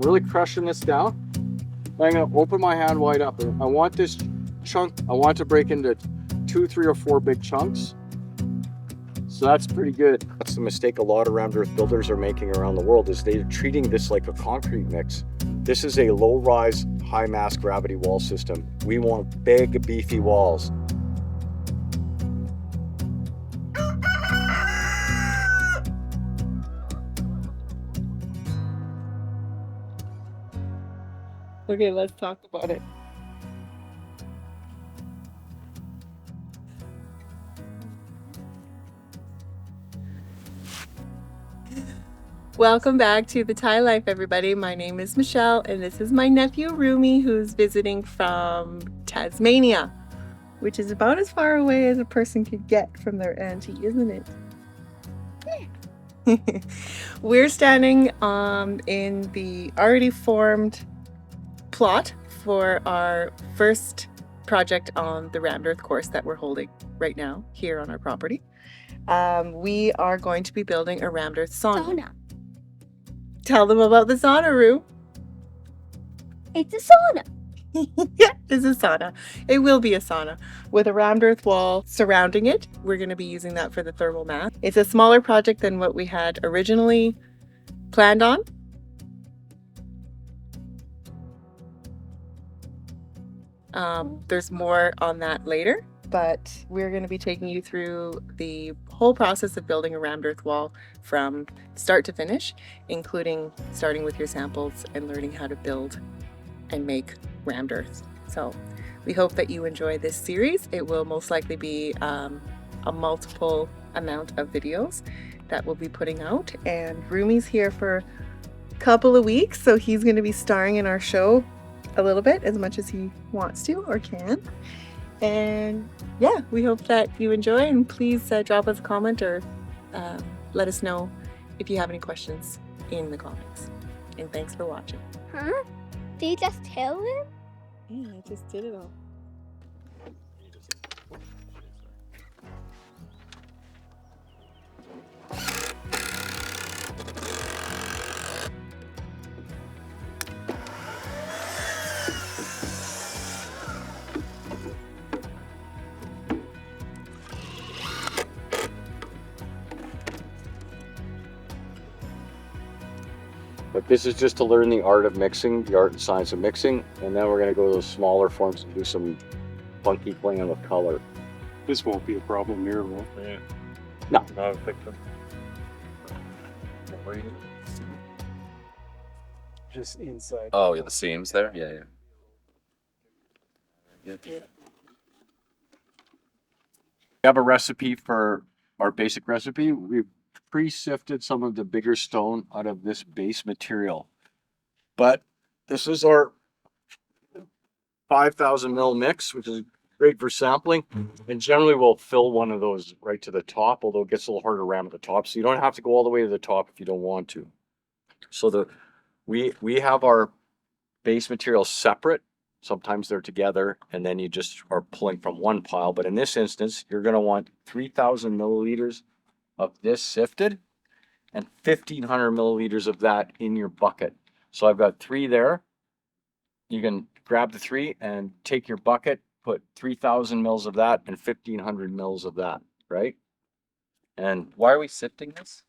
really crushing this down. I'm gonna open my hand wide up. I want this chunk, I want to break into 2, 3, or 4 big chunks. So that's pretty good. That's the mistake a lot of round earth builders are making around the world, is they're treating this like a concrete mix. This is a low rise, high mass gravity wall system. We want big, beefy walls. Okay, let's talk about it. Welcome back to The Thai Life, everybody. My name is Michelle, and this is my nephew Rumi, who's visiting from Tasmania, which is about as far away as a person could get from their auntie, isn't it? We're standing in the already formed plot for our first project on the Rammed Earth course that we're holding right now here on our property. We are going to be building a Rammed Earth sauna. Tell them about the sauna, Roo. It's a sauna. Yeah, it's a sauna. It will be a sauna with a Rammed Earth wall surrounding it. We're going to be using that for the thermal mass. It's a smaller project than what we had originally planned on. There's more on that later, but we're going to be taking you through the whole process of building a Rammed Earth wall from start to finish, including starting with your samples and learning how to build and make Rammed Earth. So we hope that you enjoy this series. It will most likely be a multiple amount of videos that we'll be putting out, and Rumi's here for a couple of weeks, so he's going to be starring in our show a little bit, as much as he wants to or can. And yeah, we hope that you enjoy, and please drop us a comment or let us know if you have any questions in the comments. And thanks for watching. Huh? Did you just tell him? Yeah, I just did it all. But this is just to learn the art of mixing, the art and science of mixing, and then we're going to go to those smaller forms and do some funky playing with color. This won't be a problem here, will it? No. Not affected. Just inside. Oh, yeah, the seams there? Yeah, yeah. We have a recipe for our basic recipe. We've pre-sifted some of the bigger stone out of this base material. But this is our 5,000 mil mix, which is great for sampling. And generally we'll fill one of those right to the top, although it gets a little harder to ram at the top. So you don't have to go all the way to the top if you don't want to. So we have our base material separate. Sometimes they're together, and then you just are pulling from one pile. But in this instance, you're going to want 3,000 milliliters of this sifted and 1,500 milliliters of that in your bucket. So I've got 3 there. You can grab the 3 and take your bucket, put 3,000 mils of that and 1,500 mils of that, right? And Why are we sifting this?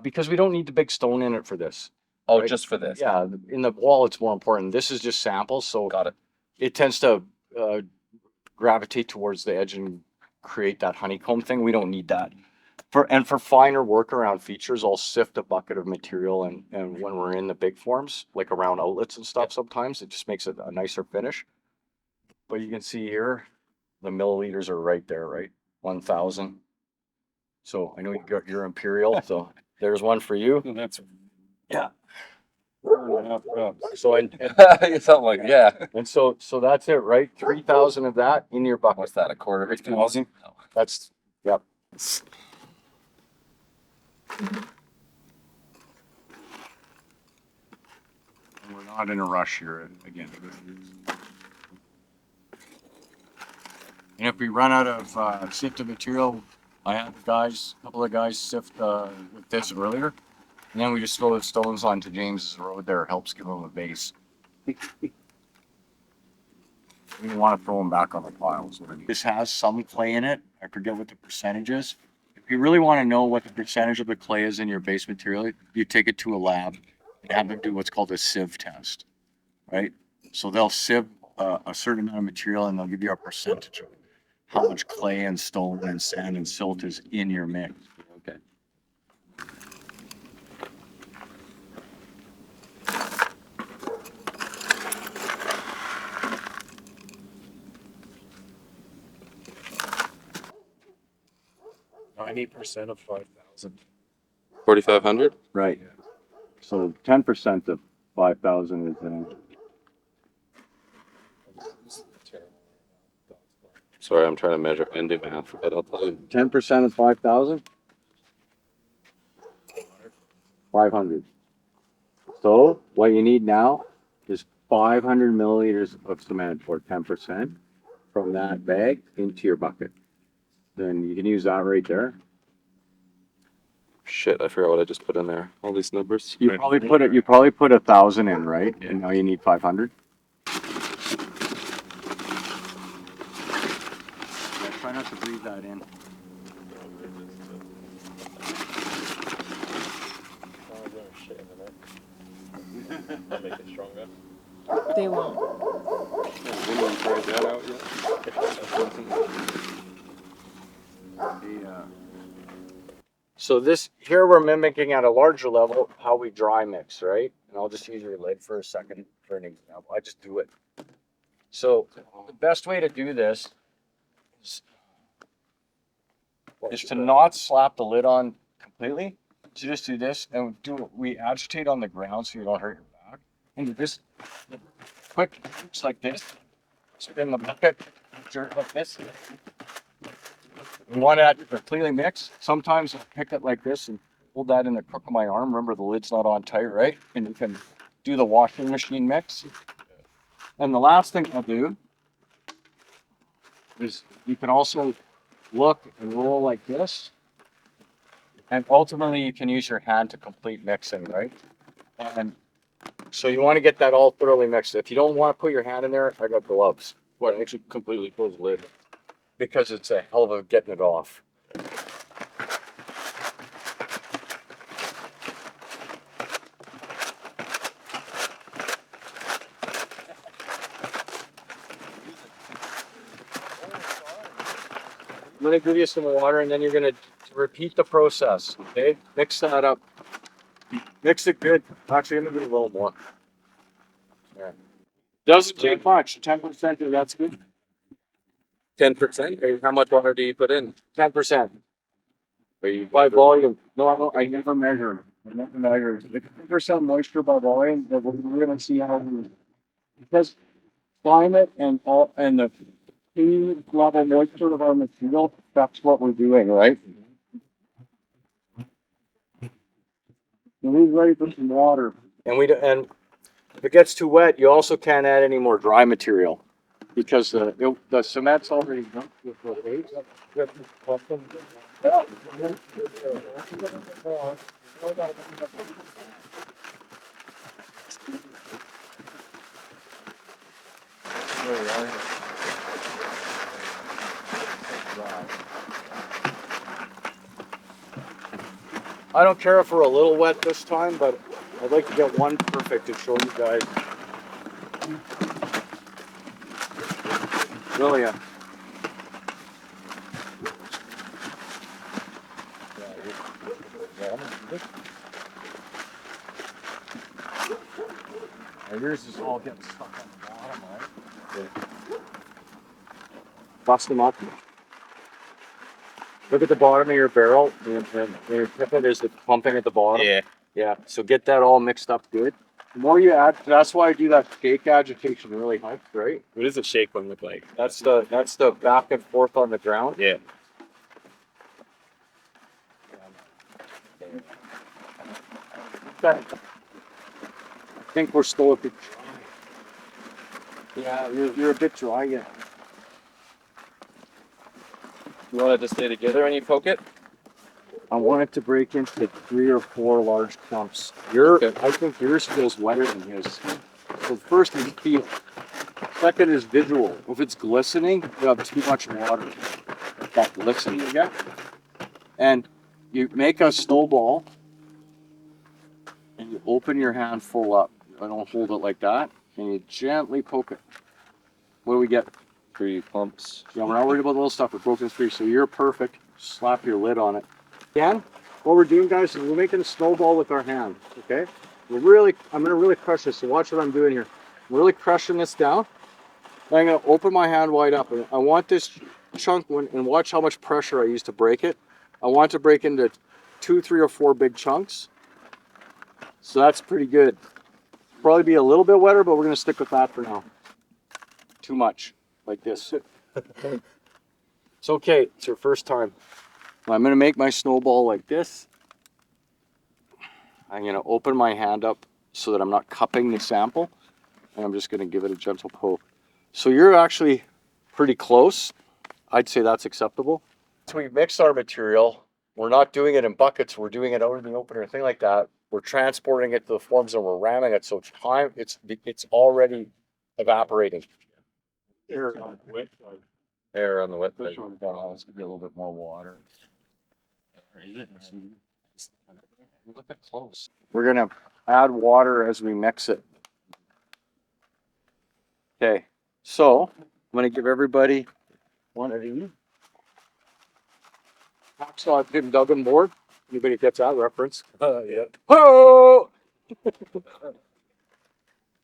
because we don't need the big stone in it for this. Oh, Right. just for this? Yeah, in the wall it's more important. This is just samples, so Got it. it tends to gravitate towards the edge and create that honeycomb thing. We don't need that. For finer workaround features, I'll sift a bucket of material, and when we're in the big forms, like around outlets and stuff, sometimes it just makes it a nicer finish. But you can see here, the milliliters are right there, right? 1,000. So I know you got your imperial, so there's one for you. And that's Yeah. 4.5 cups. So Something like, yeah. and so that's it, right? 3,000 of that in your bucket. What's that, a quarter of a 1,000? No. That's, yep. And we're not in a rush here again. And if we run out of sifted material, I had a couple of guys sift with this earlier. And then we just throw the stones onto James's road there. Helps give him a base. You want to throw them back on the piles. This has some clay in it. I forget what the percentage is. If you really want to know what the percentage of the clay is in your base material, you take it to a lab and have them do what's called a sieve test, right? So they'll sieve a certain amount of material and they'll give you a percentage of how much clay and stone and sand and silt is in your mix. Okay. %90 of 5,000. 4,500. Right. So 10% of 5,000 is in. Sorry, I'm trying to measure and do math, but I'll tell you. 10% of 5,000? 500. So what you need now is 500 milliliters of cement or 10% from that bag into your bucket. Then you can use that right there. Shit, I forgot what I just put in there. All these numbers. You probably put 1,000 in, right? And now you need 500. Yeah, try not to breathe that in. Make it stronger. They won't. So this here we're mimicking at a larger level how we dry mix, right? And I'll just use your lid for a second for an example. I just do it. So the best way to do this is to not slap the lid on completely. So just do this and we agitate on the ground so you don't hurt your back. And you just quick just like this. Spin the bucket, jerk like this. You want that to completely mix. Sometimes I'll pick it like this and hold that in the crook of my arm. Remember the lid's not on tight, right? And you can do the washing machine mix. And the last thing I'll do is you can also look and roll like this. And ultimately you can use your hand to complete mixing, right? And so you want to get that all thoroughly mixed. If you don't want to put your hand in there, I got gloves. What, actually completely close the lid. Because it's a hell of a getting it off. I'm gonna give you some water and then you're gonna repeat the process, okay? Mix that up. Mix it good. Actually, I'm gonna do a little more. Yeah. Doesn't take much. 10% of that's good. 10%. How much water do you put in? 10%. By volume. No, I never measure. I never measure. If 10% moisture by volume, then we're gonna see how because climate and the sea level moisture of our material, that's what we're doing, right? We're ready for some water. And if it gets too wet, you also can't add any more dry material because the cement's already done with the base. I don't care if we're a little wet this time, but I'd like to get one perfect to show you guys. Really? Yours is all getting stuck on the bottom, right? Yeah. Bust them up. Look at the bottom of your barrel. And your pipette is pumping at the bottom. Yeah. Yeah. So get that all mixed up good. The more you add, that's why I do that shake agitation really helps, right? What does a shake one look like? That's the back and forth on the ground. Yeah. I think we're still a bit dry. Yeah, you're a bit dry yet. You want it to stay together when you poke it? I want it to break into 3 or 4 large clumps. I think yours feels wetter than his. So first is feel. Second is visual. If it's glistening, you have too much water. That glistening again. And you make a snowball and you open your hand full up. I don't hold it like that. And you gently poke it. What do we get? 3 pumps. Yeah, we're not worried about the little stuff. We're broken 3. So you're perfect. Slap your lid on it. Again, what we're doing, guys, is we're making a snowball with our hand. Okay? I'm gonna really crush this. So watch what I'm doing here. I'm really crushing this down. I'm gonna open my hand wide up. And I want this chunk, and watch how much pressure I use to break it. I want it to break into 2, 3, or 4 big chunks. So that's pretty good. Probably be a little bit wetter, but we're gonna stick with that for now. Too much, like this. It's okay, it's your first time. I'm gonna make my snowball like this. I'm gonna open my hand up so that I'm not cupping the sample, and I'm just gonna give it a gentle poke. So you're actually pretty close. I'd say that's acceptable. So we mixed our material. We're not doing it in buckets, we're doing it out in the open or anything like that. We're transporting it to the forms and we're ramming it, so it's already evaporating. Air on wet. Air on the wet side. It's gonna be a little bit more water. Look at close. We're gonna add water as we mix it. Okay, so I'm gonna give everybody one of these. Hacksaw Jim Duggan board. Anybody gets that reference? Yeah. Oh!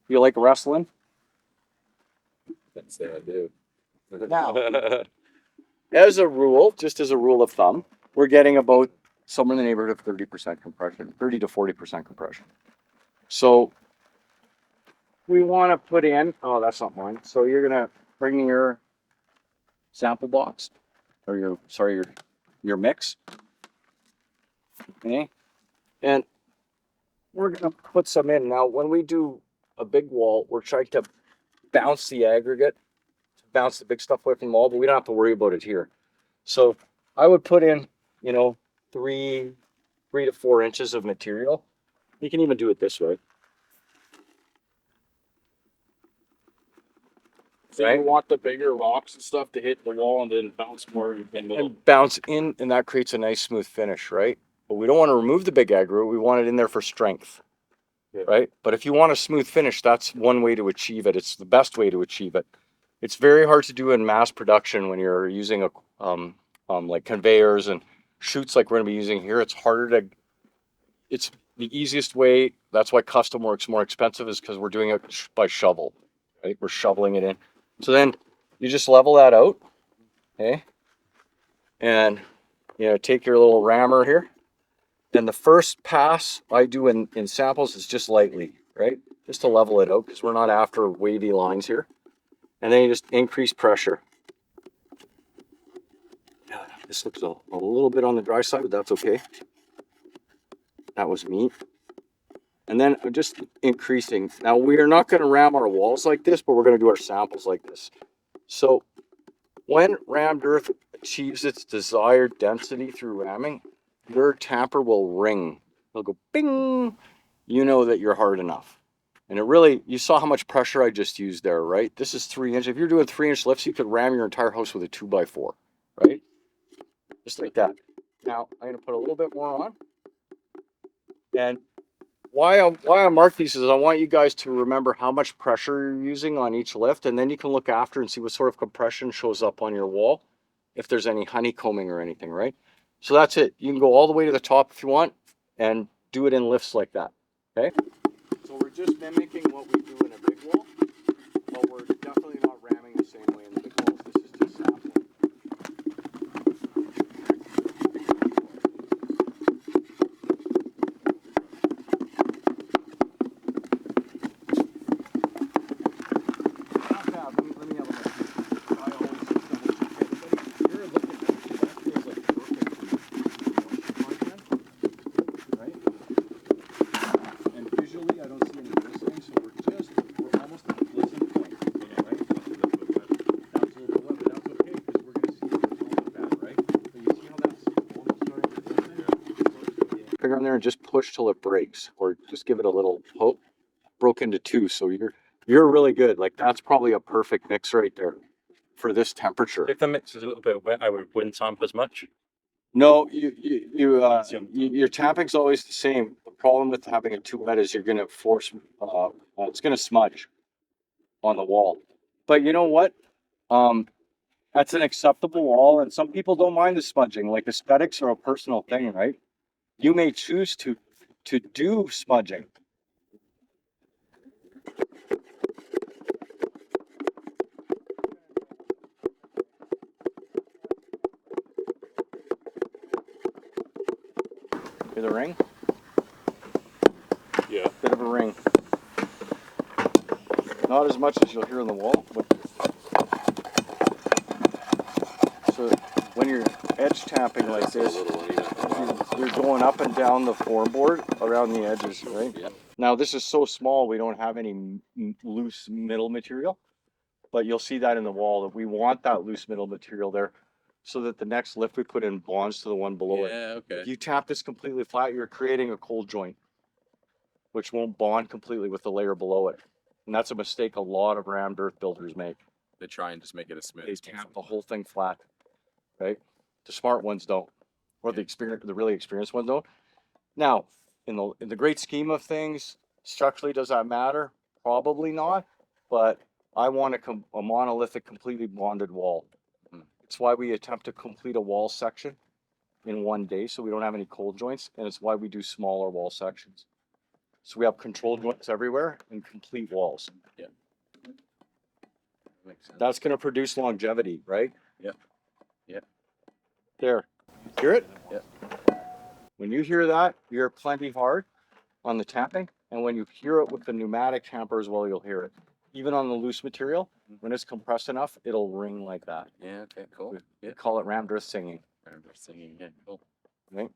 You like wrestling? Can't say I do. Now. As a rule, just as a rule of thumb, we're getting about somewhere in the neighborhood of 30% compression, 30 to 40% compression. So we want to put in, oh, that's not mine. So you're going to bring your sample box or your mix. Okay. And we're going to put some in. Now, when we do a big wall, we're trying to bounce the aggregate, bounce the big stuff away from the wall, but we don't have to worry about it here. So I would put in, 3 to 4 inches of material. You can even do it this way. So you want the bigger rocks and stuff to hit the wall and then bounce more in the middle. And bounce in, and that creates a nice smooth finish, right? But we don't want to remove the big aggro. We want it in there for strength, right? But if you want a smooth finish, that's one way to achieve it. It's the best way to achieve it. It's very hard to do in mass production when you're using like conveyors and chutes like we're going to be using here. It's harder to. It's the easiest way. That's why custom work's more expensive, is because we're doing it by shovel, right? We're shoveling it in. So then you just level that out, okay? And take your little rammer here. And the first pass I do in samples is just lightly, right? Just to level it out, because we're not after wavy lines here. And then you just increase pressure. This looks a little bit on the dry side, but that's okay. That was me. And then I'm just increasing. Now we are not going to ram our walls like this, but we're going to do our samples like this. So when rammed earth achieves its desired density through ramming, your tamper will ring. It'll go bing. You know that you're hard enough. And you saw how much pressure I just used there, right? This is 3 inch. If you're doing 3-inch lifts, you could ram your entire house with a 2x4, right? Just like that. Now I'm going to put a little bit more on. And why I mark these is I want you guys to remember how much pressure you're using on each lift, and then you can look after and see what sort of compression shows up on your wall, if there's any honeycombing or anything, right? So that's it. You can go all the way to the top if you want, and do it in lifts like that, okay? So we're just mimicking what we do in a big wall, but we're definitely not ramming the same way in the big walls. This is just sampling. Let me have a look. I always double check everybody. You're looking at it, that feels like perfect. Right? And visually, I don't see any glistening, so we're almost at the glisten point. Right? Now finger on there and just push till it breaks, or just give it a little poke. Broke into two, so you're really good. Like that's probably a perfect mix right there for this temperature. If the mix is a little bit wet, I wouldn't tamp as much. No, your tamping's always the same. The problem with having it too wet is you're gonna force, it's gonna smudge on the wall. But you know what? That's an acceptable wall, and some people don't mind the smudging. Like aesthetics are a personal thing, right? You may choose to do smudging. Hear the ring? Yeah. Bit of a ring. Not as much as you'll hear on the wall, but so when you're edge tapping like this, you're going up and down the floorboard around the edges, right? Yeah. Now this is so small, we don't have any loose middle material, but you'll see that in the wall that we want that loose middle material there so that the next lift we put in bonds to the one below it. Yeah, okay. If you tap this completely flat, you're creating a cold joint, which won't bond completely with the layer below it. And that's a mistake a lot of rammed earth builders make. They try and just make it as smooth They as tap possible. the whole thing flat, right? The smart ones don't, or the really experienced ones don't. Now, in the great scheme of things, structurally, does that matter? Probably not. But I want a monolithic, completely bonded wall. It's why we attempt to complete a wall section in one day, so we don't have any cold joints, and it's why we do smaller wall sections. So we have control joints everywhere and complete walls. Yeah. Makes sense. That's going to produce longevity, right? Yeah. Yeah. There. Hear it? Yeah. When you hear that, you're plenty hard on the tapping. And when you hear it with the pneumatic tamper as well, you'll hear it. Even on the loose material, when it's compressed enough, it'll ring like that. Yeah, okay, cool. We Yeah. call it rammed earth singing. Remember singing, yeah, cool. Right?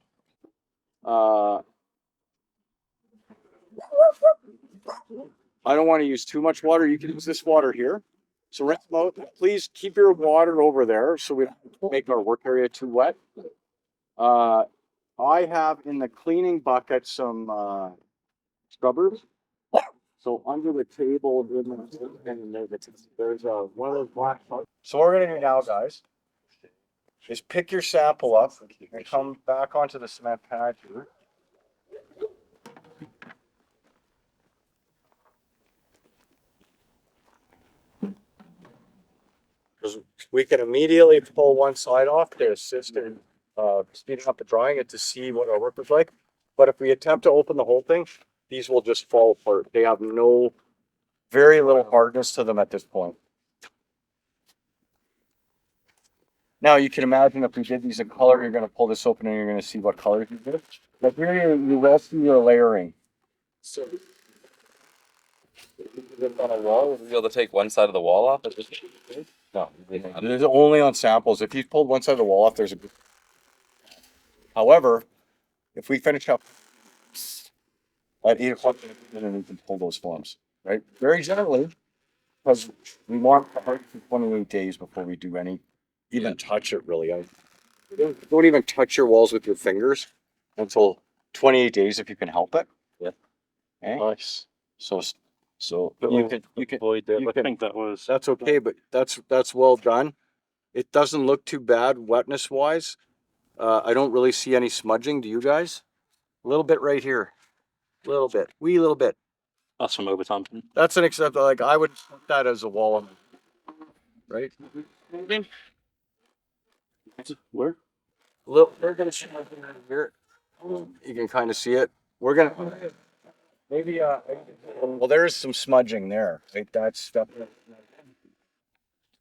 I don't want to use too much water. You can use this water here. So rinse them out. Please keep your water over there so we don't make our work area too wet. I have in the cleaning bucket some scrubbers. So under the table, and there's one of those black. So what we're gonna do now, guys, is pick your sample up and come back onto the cement pad here. Because we can immediately pull one side off to assist in speeding up the drying and to see what our work was like. But if we attempt to open the whole thing, these will just fall apart. They have very little hardness to them at this point. Now you can imagine if we did these in color, you're going to pull this open and you're going to see what colors you did. But here you rest in your layering. So, on a wall, would we be able to take one side of the wall off? No, there's only on samples. If you pulled one side of the wall off, there's a good. However, if we finish up at 8 o'clock, then we can pull those forms, right? Very gently, because we want the heart for 28 days before we do even touch it really. Don't even touch your walls with your fingers until 28 days if you can help it. Yeah. Okay? Nice. So But you can avoid that. you I can- think that was. that's okay, but that's well done. It doesn't look too bad wetness wise. I don't really see any smudging. Do you guys? A little bit right here. A little bit. Wee little bit. That's from overtamping. That's an acceptable. Like I would put that as a wall, right? Where? We're gonna show it right here. You can kind of see it. We're gonna maybe well, there's some smudging there. Right, that's stuff.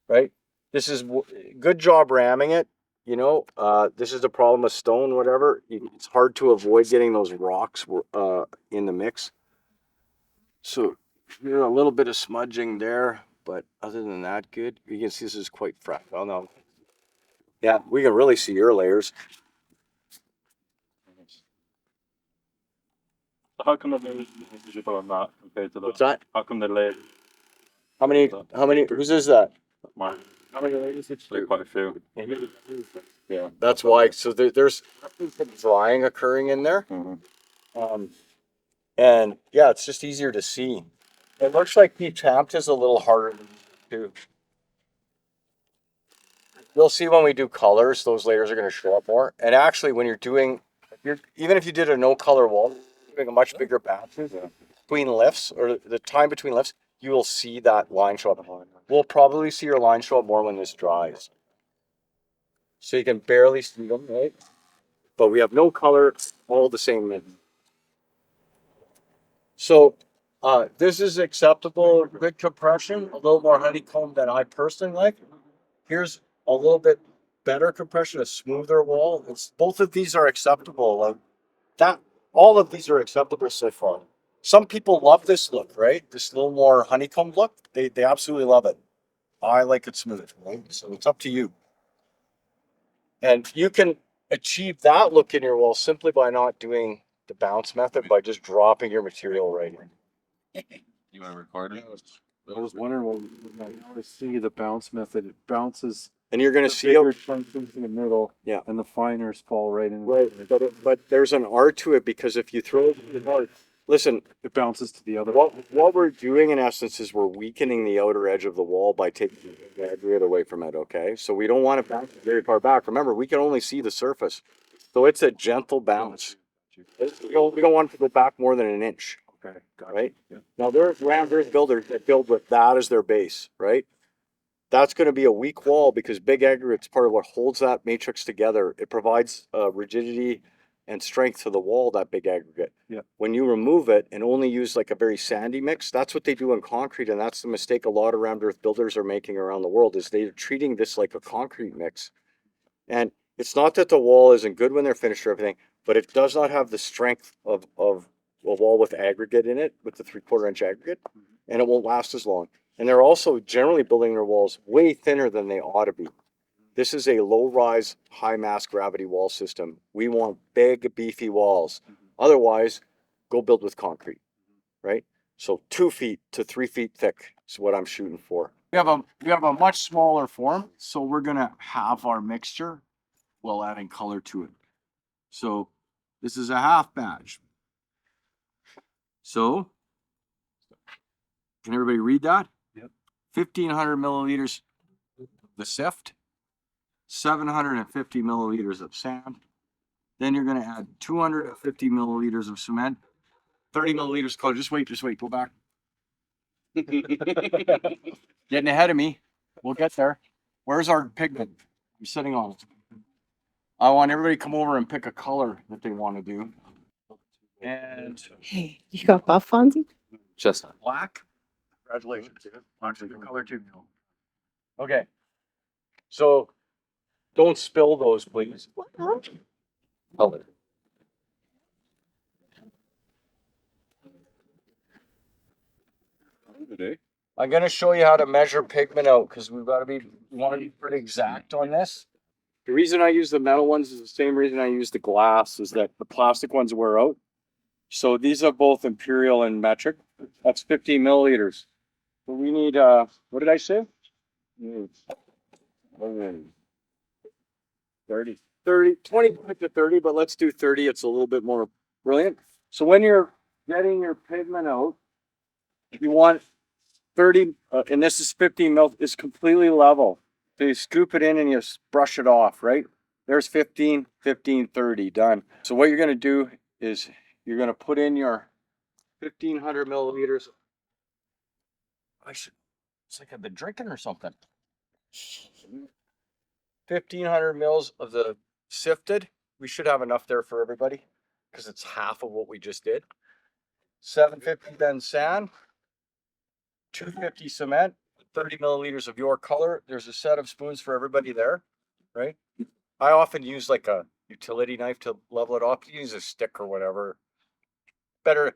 Right. This is good job ramming it. You know, this is the problem with stone. Whatever, it's hard to avoid getting those rocks in the mix. So here a little bit of smudging there, but other than that, good. You can see this is quite fresh. Well, no. Yeah, we can really see your layers. How come the layers is on that compared to that? What's that? How come the layers? How many? Whose is that? Mine. How many layers? It's quite a few. Yeah, that's why. So there's drying occurring in there. And yeah, it's just easier to see. It looks like the tapped is a little harder to. You'll see when we do colors, those layers are going to show up more. And actually, when you're doing, even if you did a no color wall, doing a much bigger patches between lifts or the time between lifts, you will see that line show up. We'll probably see your line show up more when this dries. So you can barely see them, right? But we have no color, all the same. So this is acceptable, good compression, a little more honeycomb than I personally like. Here's a little bit better compression, a smoother wall. It's both of these are acceptable. That all of these are acceptable so far. Some people love this look, right? This little more honeycomb look. They absolutely love it. I like it smooth, right? So it's up to you. And you can achieve that look in your wall simply by not doing the bounce method, by just dropping your material right in. You want to record it? I was wondering what I always see the bounce method. It bounces And you're going to the see bigger chunks into the middle, Yeah. and the finers fall right in. right, but there's an art to it because if you throw it hard, listen, It bounces to the other. what we're doing in essence is we're weakening the outer edge of the wall by taking the aggregate away from it. Okay, so we don't want to bounce very far back. Remember, we can only see the surface, so it's a gentle bounce. We don't want it to go back more than an inch. Okay, got it. Right? Yeah. Now there's builders that build with that as their base, right? That's going to be a weak wall because big aggregate's part of what holds that matrix together. It provides rigidity and strength to the wall, that big aggregate. Yeah. When you remove it and only use like a very sandy mix, that's what they do in concrete. And that's the mistake a lot of round earth builders are making around the world is they're treating this like a concrete mix. And it's not that the wall isn't good when they're finished or everything, but it does not have the strength of a wall with aggregate in it, with the 3/4 inch aggregate, and it won't last as long. And they're also generally building their walls way thinner than they ought to be. This is a low rise, high mass gravity wall system. We want big, beefy walls. Otherwise, go build with concrete, right? So 2 feet to 3 feet thick is what I'm shooting for. We have a much smaller form, so we're gonna have our mixture while adding color to it. So this is a half batch. So can everybody read that? Yep. 1,500 milliliters the sift, 750 milliliters of sand. Then you're going to add 250 milliliters of cement, 30 milliliters of color. Just wait, go back. Getting ahead of me. We'll get there. Where's our pigment? I'm sitting on it. I want everybody to come over and pick a color that they want to do. And Hey, you got buff, Fonzie? Just black. Congratulations. Actually, the color too. Okay. So don't spill those, please. color. I'm going to show you how to measure pigment out because we want to be pretty exact on this. The reason I use the metal ones is the same reason I use the glass, is that the plastic ones wear out. So these are both imperial and metric. That's 15 milliliters. So we need, what did I say? 30, 20 to 30, but let's do 30. It's a little bit more brilliant. So when you're getting your pigment out, you want 30, and this is 15 mil, is completely level. So you scoop it in and you brush it off, right? There's 15, 15, 30, done. So what you're going to do is you're going to put in your 1,500 milliliters. It's like I've been drinking or something. 1,500 mils of the sifted. We should have enough there for everybody because it's half of what we just did. 750 then sand. 250 cement, 30 milliliters of your color. There's a set of spoons for everybody there, right? I often use like a utility knife to level it off. You use a stick or whatever. Better,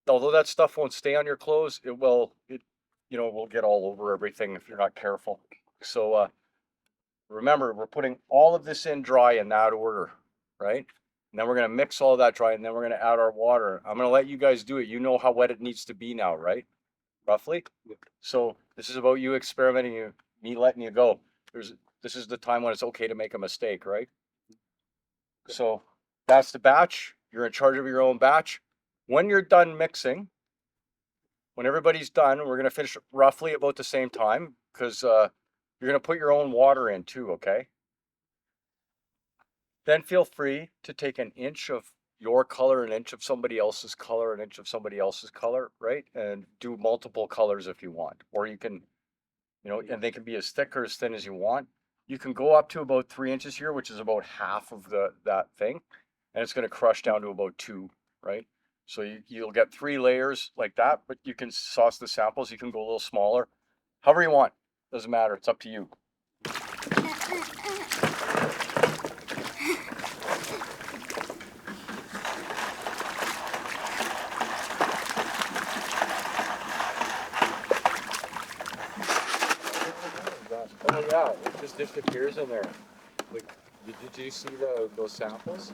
although that stuff won't stay on your clothes, it will get all over everything if you're not careful. So remember, we're putting all of this in dry in that order, right? And then we're gonna mix all that dry, and then we're gonna add our water. I'm gonna let you guys do it. You know how wet it needs to be now, right? Roughly. So this is about you experimenting, me letting you go. this is the time when it's okay to make a mistake, right? So that's the batch. You're in charge of your own batch. When you're done mixing, when everybody's done, we're going to finish roughly about the same time because you're going to put your own water in too, okay? Then feel free to take an inch of your color, an inch of somebody else's color, an inch of somebody else's color, right? And do multiple colors if you want. Or you can, you know, and they can be as thick or as thin as you want. You can go up to about 3 inches here, which is about half of that thing. And it's going to crush down to about 2, right? So you'll get 3 layers like that, but you can sauce the samples. You can go a little smaller, however you want. Doesn't matter. It's up to you. Oh yeah, it just disappears in there. Like, did you see those samples?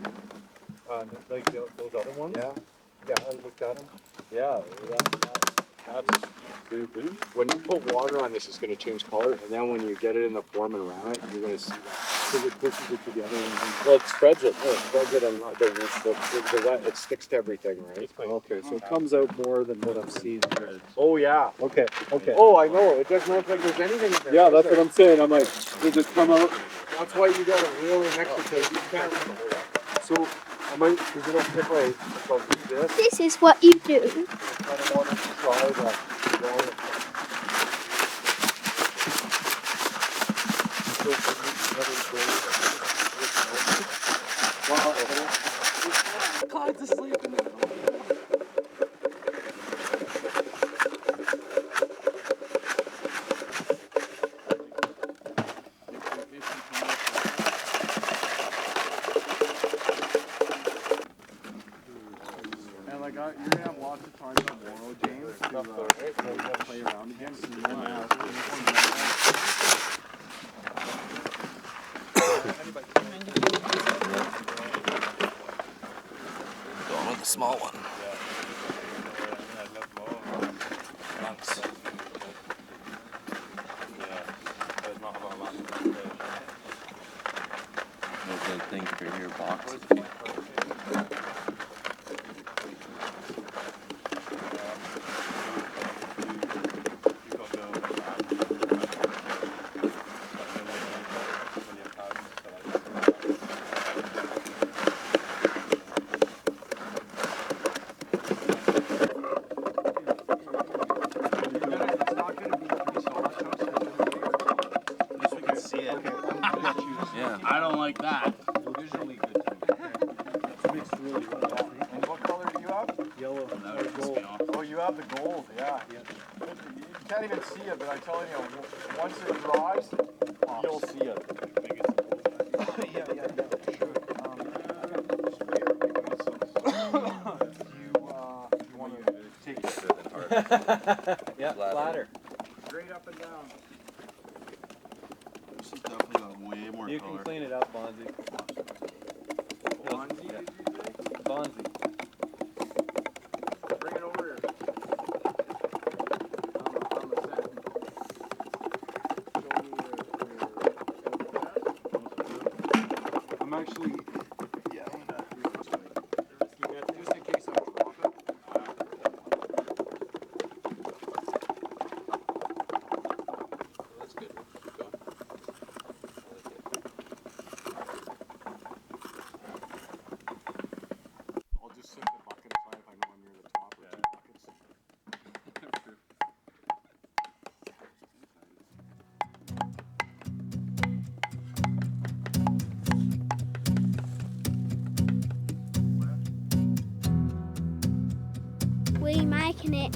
Like those other ones? Yeah, Yeah, I looked at them. yeah. That's when you put water on this, it's going to change color, and then when you get it in the form and around it, you're going to see that. So it pushes it together. Well, it spreads it. No, it spreads it, and the wet, it sticks to everything, right? Okay, so it comes out more than what I'm seeing here. Oh yeah. Okay, okay. Oh, I know. It doesn't look like there's anything in there. Yeah, that's what I'm saying. I'm like, does it come out? That's why you got to really mix it because you can't. So, I might, is it okay if I do this? This is what you do. I kind of want to try that. Clyde's asleep in the And like, you're gonna have lots of time tomorrow, James, to play around again. So you wanna Going with the small one. Thanks. No good thing for your box. Yeah. I don't like that. Visually good. Mixed really well. And what color do you have? Yellow. That would piss me off. Oh, you have the gold, yeah. You can't even see it, but I'm telling you, once it dries, you'll see it. Yeah, sure. You want to take it? Yeah, flatter. Straight up and down. This has definitely got way more You can clean it up, Bonzi. Bonzi, Yeah. did you say? Bonzi. Bring it over here. On the set. Show me I'm actually, just in case I drop it. That's good. Go. I'll just sink the bucket aside if I know I'm near the top or 2 buckets. We making it.